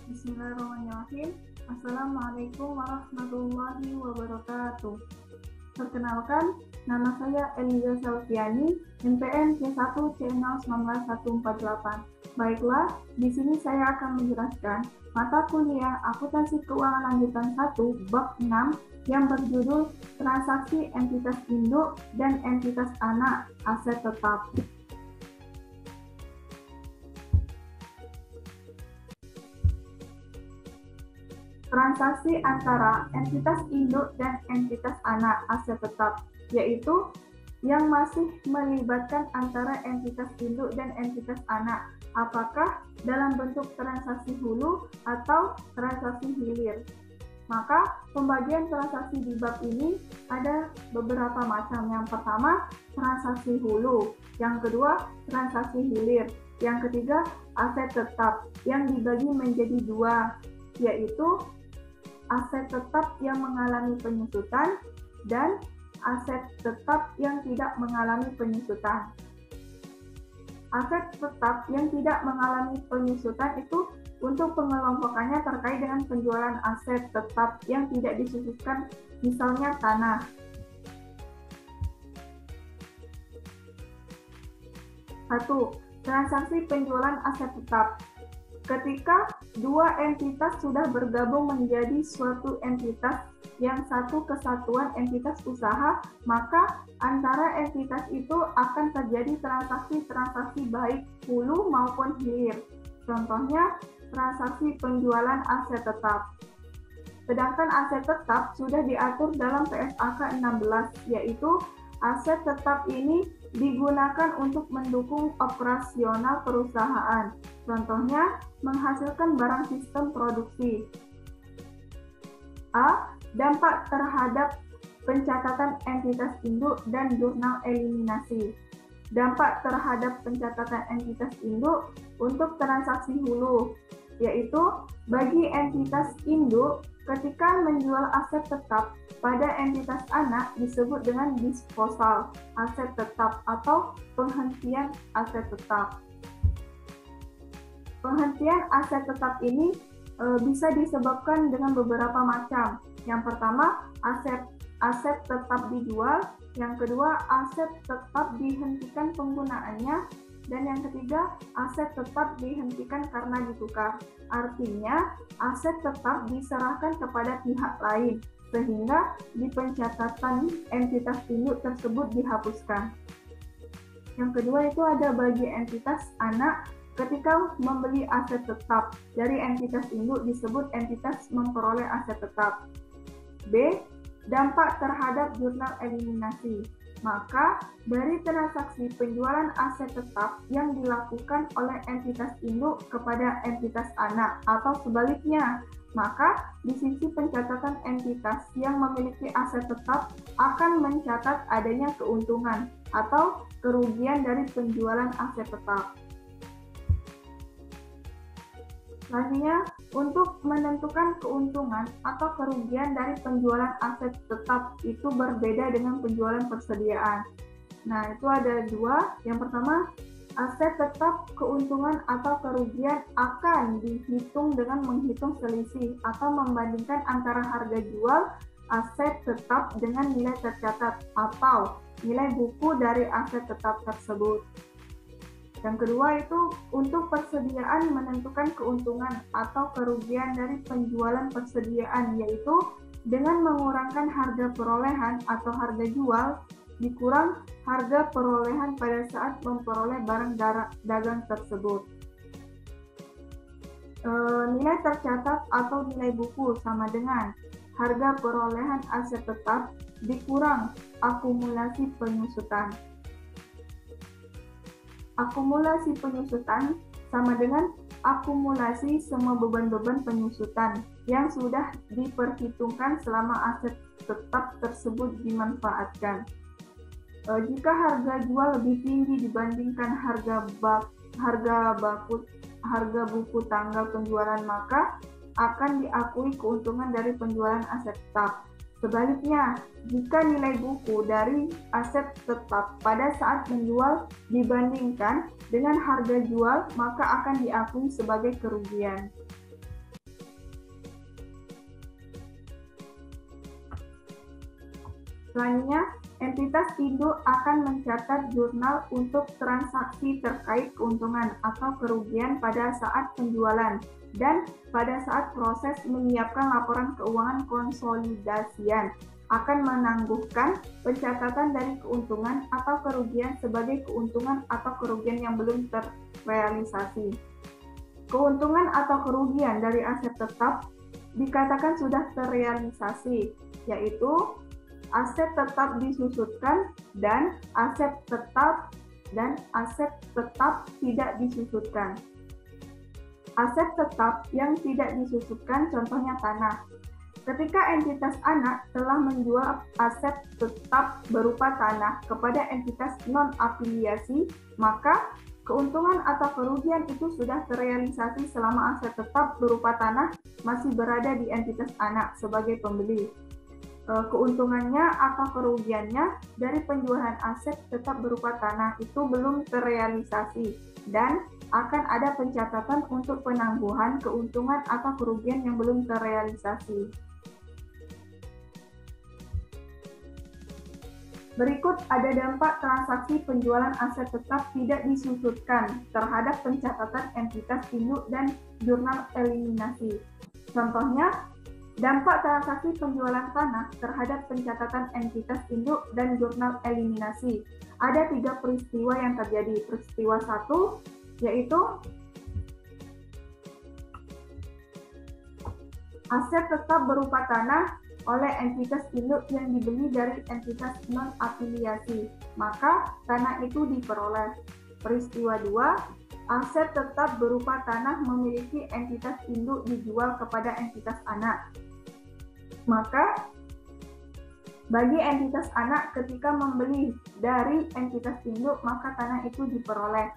Bismillahirrahmanirrahim. Assalamualaikum warahmatullahi wabarakatuh. Perkenalkan, nama saya Eliza Salviani, NPM C1C01948. Baiklah, di sini saya akan menjelaskan mata kuliah Akuntansi Keuangan Lanjutan 1 Bab 6 yang berjudul Transaksi Entitas Induk dan Entitas Anak Aset Tetap. Transaksi antara entitas induk dan entitas anak aset tetap, yaitu yang masih melibatkan antara entitas induk dan entitas anak, apakah dalam bentuk transaksi hulu atau transaksi hilir. Maka pembagian transaksi di bab ini ada beberapa macam. Yang pertama, transaksi hulu. Yang kedua, transaksi hilir. Yang ketiga, aset tetap yang dibagi menjadi dua, yaitu aset tetap yang mengalami penyusutan dan aset tetap yang tidak mengalami penyusutan. Aset tetap yang tidak mengalami penyusutan itu untuk pengelompokannya terkait dengan penjualan aset tetap yang tidak disususkan, misalnya tanah. Satu, transaksi penjualan aset tetap. Ketika dua entitas sudah bergabung menjadi suatu entitas yang satu kesatuan entitas usaha, maka antara entitas itu akan terjadi transaksi-transaksi baik hulu maupun hilir. Contohnya, transaksi penjualan aset tetap. Sedangkan aset tetap sudah diatur dalam PSAK 16, yaitu aset tetap ini digunakan untuk mendukung operasional perusahaan. Contohnya, menghasilkan barang sistem produksi. A. Dampak terhadap pencatatan entitas induk dan jurnal eliminasi. Dampak terhadap pencatatan entitas induk untuk transaksi hulu, yaitu bagi entitas induk ketika menjual aset tetap pada entitas anak disebut dengan disposal aset tetap atau penghentian aset tetap. Penghentian aset tetap ini bisa disebabkan dengan beberapa macam. Yang pertama, aset tetap dijual. Yang kedua, aset tetap dihentikan penggunaannya. Dan yang ketiga, aset tetap dihentikan karena ditukar. Artinya, aset tetap diserahkan kepada pihak lain, sehingga di pencatatan entitas induk tersebut dihapuskan. Yang kedua itu ada bagi entitas anak. Ketika membeli aset tetap dari entitas induk disebut entitas memperoleh aset tetap. B. Dampak terhadap jurnal eliminasi. Maka dari transaksi penjualan aset tetap yang dilakukan oleh entitas induk kepada entitas anak atau sebaliknya, maka di sisi pencatatan entitas yang memiliki aset tetap akan mencatat adanya keuntungan atau kerugian dari penjualan aset tetap. Selanjutnya, untuk menentukan keuntungan atau kerugian dari penjualan aset tetap itu berbeda dengan penjualan persediaan. Nah, itu ada dua. Yang pertama, aset tetap keuntungan atau kerugian akan dihitung dengan menghitung selisih atau membandingkan antara harga jual aset tetap dengan nilai tercatat atau nilai buku dari aset tetap tersebut. Yang kedua itu untuk persediaan menentukan keuntungan atau kerugian dari penjualan persediaan, yaitu dengan mengurangkan harga perolehan atau harga jual dikurang harga perolehan pada saat memperoleh barang dagang tersebut. Nilai tercatat atau nilai buku sama dengan harga perolehan aset tetap dikurang akumulasi penyusutan. Akumulasi penyusutan sama dengan akumulasi semua beban-beban penyusutan yang sudah diperhitungkan selama aset tetap tersebut dimanfaatkan. Jika harga jual lebih tinggi dibandingkan harga buku tanggal penjualan, maka akan diakui keuntungan dari penjualan aset tetap. Sebaliknya, jika nilai buku dari aset tetap pada saat menjual dibandingkan dengan harga jual, maka akan diakui sebagai kerugian. Selanjutnya, entitas induk akan mencatat jurnal untuk transaksi terkait keuntungan atau kerugian pada saat penjualan dan pada saat proses menyiapkan laporan keuangan konsolidasian, akan menangguhkan pencatatan dari keuntungan atau kerugian sebagai keuntungan atau kerugian yang belum terrealisasi. Keuntungan atau kerugian dari aset tetap dikatakan sudah terrealisasi, yaitu aset tetap disusutkan dan aset tetap tidak disusutkan. Aset tetap yang tidak disusutkan contohnya tanah. Ketika entitas anak telah menjual aset tetap berupa tanah kepada entitas non-afiliasi, maka keuntungan atau kerugian itu sudah terrealisasi selama aset tetap berupa tanah masih berada di entitas anak sebagai pembeli. Keuntungannya atau kerugiannya dari penjualan aset tetap berupa tanah itu belum terrealisasi dan akan ada pencatatan untuk penangguhan keuntungan atau kerugian yang belum terrealisasi. Berikut ada dampak transaksi penjualan aset tetap tidak disusutkan terhadap pencatatan entitas induk dan jurnal eliminasi. Contohnya, dampak transaksi penjualan tanah terhadap pencatatan entitas induk dan jurnal eliminasi. Ada 3 peristiwa yang terjadi. Peristiwa 1 yaitu aset tetap berupa tanah oleh entitas induk yang dibeli dari entitas non-afiliasi, maka tanah itu diperoleh. Peristiwa 2, aset tetap berupa tanah memiliki entitas induk dijual kepada entitas anak. Maka bagi entitas anak ketika membeli dari entitas induk, maka tanah itu diperoleh.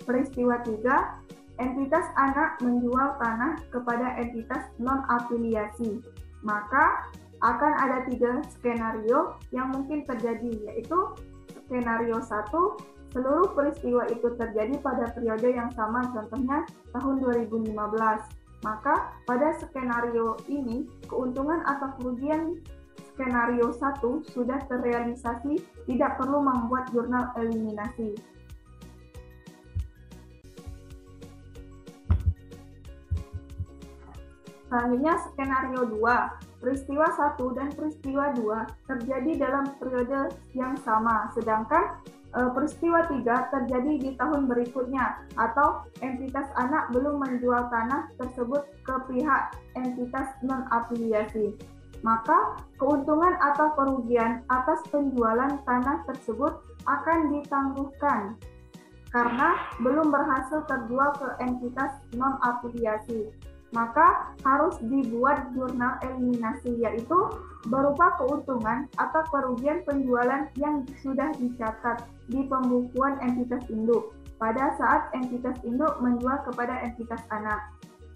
Peristiwa 3, entitas anak menjual tanah kepada entitas non-afiliasi. Maka akan ada 3 skenario yang mungkin terjadi, yaitu skenario 1, seluruh peristiwa itu terjadi pada periode yang sama, contohnya tahun 2015. Maka pada skenario ini, keuntungan atau kerugian skenario 1 sudah terrealisasi, tidak perlu membuat jurnal eliminasi. Selanjutnya skenario 2, peristiwa 1 dan peristiwa 2 terjadi dalam periode yang sama, sedangkan peristiwa 3 terjadi di tahun berikutnya atau entitas anak belum menjual tanah tersebut ke pihak entitas non-afiliasi. Maka keuntungan atau kerugian atas penjualan tanah tersebut akan ditangguhkan karena belum berhasil terjual ke entitas non-afiliasi. Maka harus dibuat jurnal eliminasi, yaitu berupa keuntungan atau kerugian penjualan yang sudah dicatat di pembukuan entitas induk pada saat entitas induk menjual kepada entitas anak.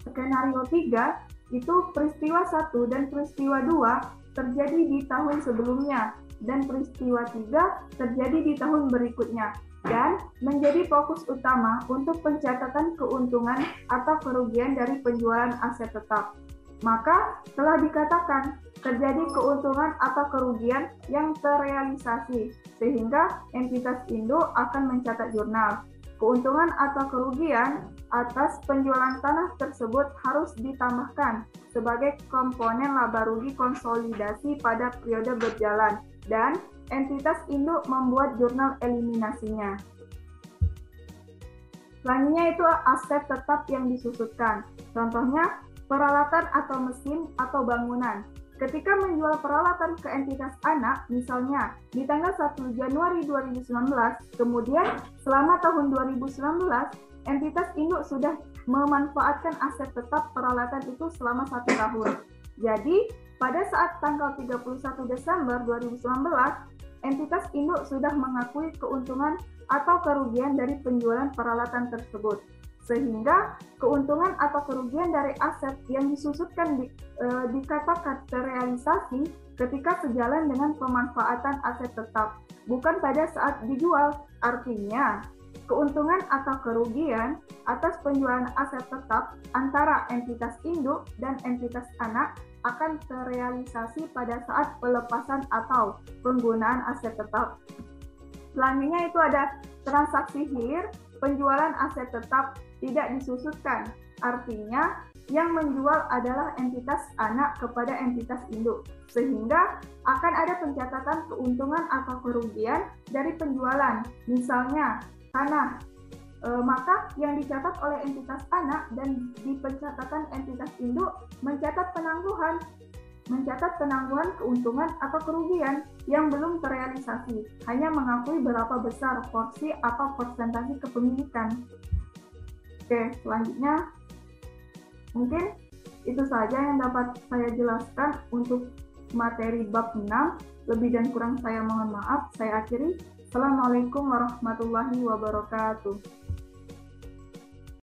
Skenario 3 itu peristiwa 1 dan peristiwa 2 terjadi di tahun sebelumnya dan peristiwa 3 terjadi di tahun berikutnya dan menjadi fokus utama untuk pencatatan keuntungan atau kerugian dari penjualan aset tetap. Maka telah dikatakan terjadi keuntungan atau kerugian yang terrealisasi, sehingga entitas induk akan mencatat jurnal. Keuntungan atau kerugian atas penjualan tanah tersebut harus ditambahkan sebagai komponen laba rugi konsolidasi pada periode berjalan dan entitas induk membuat jurnal eliminasinya. Selanjutnya itu aset tetap yang disusutkan. Contohnya peralatan atau mesin atau bangunan. Ketika menjual peralatan ke entitas anak, misalnya di tanggal 1 Januari 2019, kemudian selama tahun 2019, entitas induk sudah memanfaatkan aset tetap peralatan itu selama 1 tahun. Jadi, pada saat tanggal 31 Desember 2019, entitas induk sudah mengakui keuntungan atau kerugian dari penjualan peralatan tersebut. Sehingga keuntungan atau kerugian dari aset yang disusutkan dikatakan terrealisasi ketika sejalan dengan pemanfaatan aset tetap, bukan pada saat dijual. Artinya, keuntungan atau kerugian atas penjualan aset tetap antara entitas induk dan entitas anak akan terrealisasi pada saat pelepasan atau penggunaan aset tetap. Selanjutnya itu ada transaksi hilir, penjualan aset tetap tidak disusutkan. Artinya, yang menjual adalah entitas anak kepada entitas induk, sehingga akan ada pencatatan keuntungan atau kerugian dari penjualan. Misalnya, tanah, maka yang dicatat oleh entitas anak dan di pencatatan entitas induk mencatat penangguhan keuntungan atau kerugian yang belum terrealisasi, hanya mengakui berapa besar porsi atau persentase kepemilikan. Oke, selanjutnya mungkin itu saja yang dapat saya jelaskan untuk materi bab 6. Lebih dan kurang saya mohon maaf. Saya akhiri. Assalamualaikum warahmatullahi wabarakatuh.